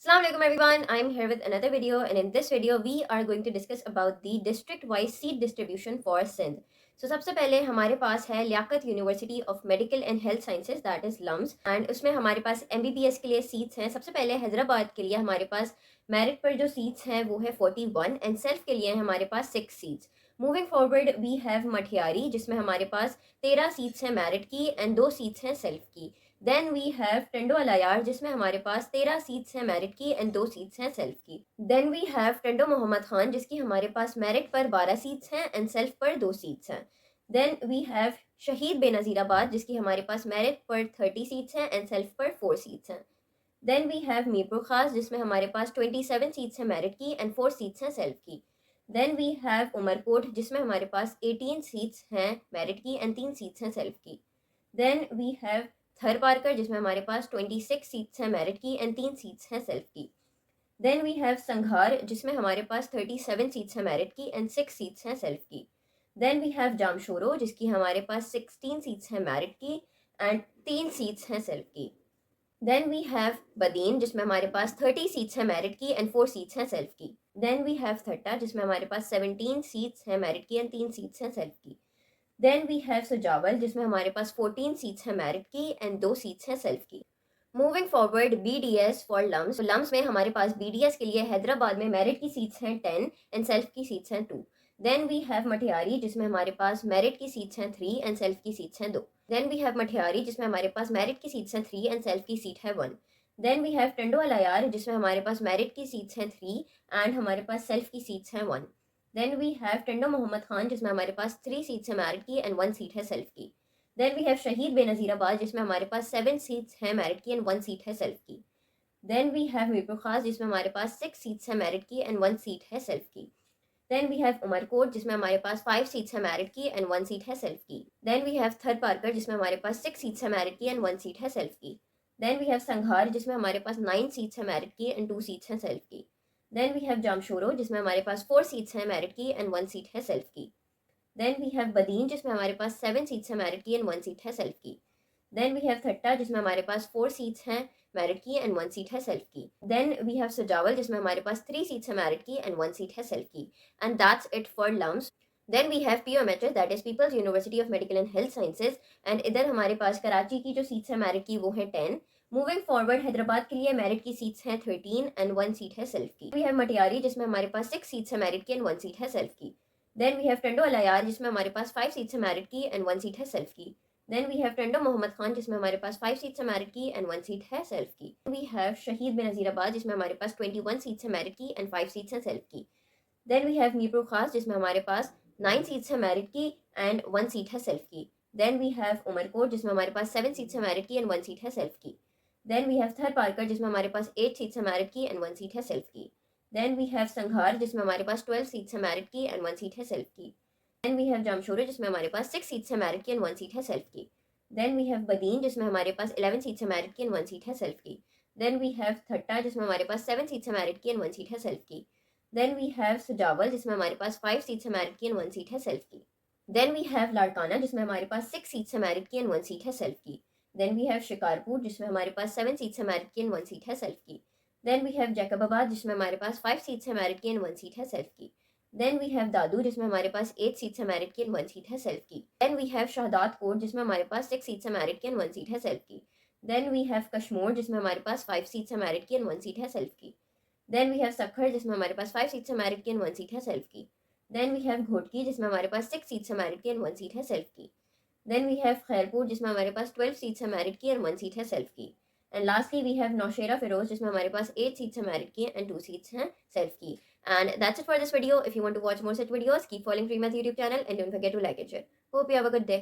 Assalamu alaikum everyone, I'm here with another video, and in this video we are going to discuss about the district wise seat distribution for Sindh. So सबसे पहले हमारे पास है Liaquat University of Medical and Health Sciences that is LUMHS, and उसमें हमारे पास MBBS के लिए seats हैं। सबसे पहले हैदराबाद के लिए हमारे पास मेरिट पर जो सीट्स हैं वो है 41 एंड सेल्फ के लिए हमारे पास 6 seats. Moving forward we have Matiari जिसमें हमारे पास 13 सीट्स हैं मेरिट की एंड 2 सीट्स हैं सेल्फ की। Then we have Tando Allahyar जिसमें हमारे पास 13 सीट्स हैं मेरिट की एंड 2 सीट्स हैं सेल्फ की। Then we have Tando Mohammad Khan जिसकी हमारे पास मेरिट पर 12 सीट्स हैं एंड सेल्फ पर 2 सीट्स हैं। Then we have Shaheed Benazirabad जिसकी हमारे पास मेरिट पर 30 सीट्स हैं एंड सेल्फ पर 4 सीट्स हैं। Then we have Mirpur Khas जिसमें हमारे पास 27 सीट्स हैं मेरिट की एंड 4 सीट्स हैं सेल्फ की। देन वी हैव उमरकोट जिसमें हमारे पास 18 सीट्स हैं मेरिट की एंड 3 सीट्स हैं सेल्फ की। देन वी हैव थर पारकर जिसमें हमारे पास 26 सीट्स हैं मेरिट की एंड 3 सीट्स हैं सेल्फ की। देन वी हैव संघार जिसमें हमारे पास 37 सीट्स हैं मेरिट की एंड 6 सीट्स हैं सेल्फ की। देन वी हैव जामशोरो जिसकी हमारे पास 16 सीट्स हैं मेरिट की एंड 3 सीट्स हैं सेल्फ की। देन वी हैव बदीन जिसमें हमारे पास 30 सीट्स हैं मेरिट की एंड 4 सीट्स हैं सेल्फ की। देन वी हैव थट्टा जिसमें हमारे पास 17 सीट्स हैं मेरिट की एंड 3 सीट्स हैं सेल्फ की। देन वी हैव सजावल जिसमें हमारे पास 14 सीट्स हैं मेरिट की एंड 2 सीट्स हैं सेल्फ की। Moving forward BDS for LUMHS, LUMHS में हमारे पास BDS के लिए हैदराबाद में मेरिट की सीट्स हैं 10 एंड सेल्फ की सीट्स हैं 2। देन वी हैव मठियारी जिसमें हमारे पास मेरिट की सीट्स हैं 3 एंड सेल्फ की सीट्स हैं 2। देन वी हैव मठियारी जिसमें हमारे पास मेरिट की सीट्स हैं 3 एंड सेल्फ की सीट है 1। Then we have Tando Allahyar जिसमें हमारे पास मेरिट की सीट्स हैं 3 एंड हमारे पास सेल्फ की सीट्स हैं 1। Then we have Tando Mohammad Khan जिसमें हमारे पास 3 सीट्स हैं मेरिट की एंड 1 सीट है सेल्फ की। Then we have Shaheed Benazirabad जिसमें हमारे पास 7 सीट्स हैं मेरिट की एंड 1 सीट है सेल्फ की। Then we have Mirpur Khas जिसमें हमारे पास 6 सीट्स हैं मेरिट की एंड 1 सीट है सेल्फ की। देन वी हैव उमरकोट जिसमें हमारे पास 5 सीट्स हैं मेरिट की एंड 1 सीट है सेल्फ की। देन वी हैव थर पारकर जिसमें हमारे पास 6 सीट्स हैं मेरिट की एंड 1 सीट है सेल्फ की। देन वी हैव संघार जिसमें हमारे पास 9 सीट्स हैं मेरिट की एंड 2 सीट्स हैं सेल्फ की। देन वी हैव जामशोरो जिसमें हमारे पास 4 सीट्स हैं मेरिट की एंड 1 सीट है सेल्फ की। देन वी हैव बदीन जिसमें हमारे पास 7 सीट्स हैं मेरिट की एंड 1 सीट है सेल्फ की। देन वी हैव थट्टा जिसमें हमारे पास 4 सीट्स हैं मेरिट की एंड 1 सीट है सेल्फ की। देन वी हैव सजावल जिसमें हमारे पास 3 सीट्स हैं मेरिट की एंड 1 सीट है सेल्फ की। And that's it for LUMHS. Then we have PUMHS that is People's University of Medical and Health Sciences, and इधर हमारे पास कराची की जो सीट्स हैं मेरिट की वो है 10। मूविंग फॉरवर्ड हैदराबाद के लिए मेरिट की सीट्स हैं 13 एंड 1 सीट है सेल्फ की। वी हैव मटियारी जिसमें हमारे पास 6 सीट्स हैं मेरिट की एंड 1 सीट है सेल्फ की। Then we have Tando Allahyar जिसमें हमारे पास 5 सीट्स हैं मेरिट की एंड 1 सीट है सेल्फ की। Then we have Tando Muhammad Khan जिसमें हमारे पास 5 सीट्स हैं मेरिट की एंड 1 सीट है सेल्फ की। वी हैव शहीद बेनज़ीराबाद जिसमें हमारे पास 21 सीट्स हैं मेरिट की एंड 5 सीट्स हैं सेल्फ की। Then we have Mirpur Khas जिसमें हमारे पास 9 सीट्स हैं मेरिट की एंड 1 सीट है सेल्फ की। देन वी हैव उमरकोट जिसमें हमारे पास 7 सीट्स हैं मेरिट की एंड 1 सीट है सेल्फ की। देन वी हैव थर पारकर जिसमें हमारे पास 8 सीट्स हैं मेरिट की एंड 1 सीट है सेल्फ की। देन वी हैव संघार जिसमें हमारे पास 12 सीट्स हैं मेरिट की एंड 1 सीट है सेल्फ की। देन वी हैव जामशोरो जिसमें हमारे पास 6 सीट्स हैं मेरिट की एंड 1 सीट है सेल्फ की। देन वी हैव बदीन जिसमें हमारे पास 11 सीट्स हैं मेरिट की एंड 1 सीट है सेल्फ की। देन वी हैव थट्टा जिसमें हमारे पास 7 सीट्स हैं मेरिट की एंड 1 सीट है सेल्फ की। देन वी हैव सजावल जिसमें हमारे पास 5 सीट्स हैं मेरिट की एंड 1 सीट है सेल्फ की। देन वी हैव लाड़काना जिसमें हमारे पास 6 सीट्स हैं मेरिट की एंड 1 सीट है सेल्फ की। देन वी हैव शिकारपुर जिसमें हमारे पास 7 सीट्स हैं मेरिट की एंड 1 सीट है सेल्फ की। देन वी हैव जैकबाबाद जिसमें हमारे पास 5 सीट्स हैं मेरिट की एंड 1 सीट है सेल्फ की। देन वी हैव दादू जिसमें हमारे पास 8 सीट्स हैं मेरिट की एंड 1 सीट है सेल्फ की। Then we have Shahdadkot जिसमें हमारे पास 6 सीट्स हैं मेरिट की एंड 1 सीट है सेल्फ की। देन वी हैव कश्मोर जिसमें हमारे पास 5 सीट्स हैं मेरिट की एंड 1 सीट है सेल्फ की। देन वी हैव सखर जिसमें हमारे पास 5 सीट्स हैं मेरिट की एंड 1 सीट है सेल्फ की। देन वी हैव घोटकी जिसमें हमारे पास 6 सीट्स हैं मेरिट की एंड 1 सीट है सेल्फ की। देन वी हैव खैरपुर जिसमें हमारे पास 12 सीट्स हैं मेरिट की एंड 1 सीट है सेल्फ की। And lastly we have Naushahro Feroze जिसमें हमारे पास 8 सीट्स हैं मेरिट की एंड 2 सीट्स हैं सेल्फ की। And that's it for this video. If you want to watch more such videos, keep following Freema's YouTube channel and don't forget to like and share. Hope you have a good day.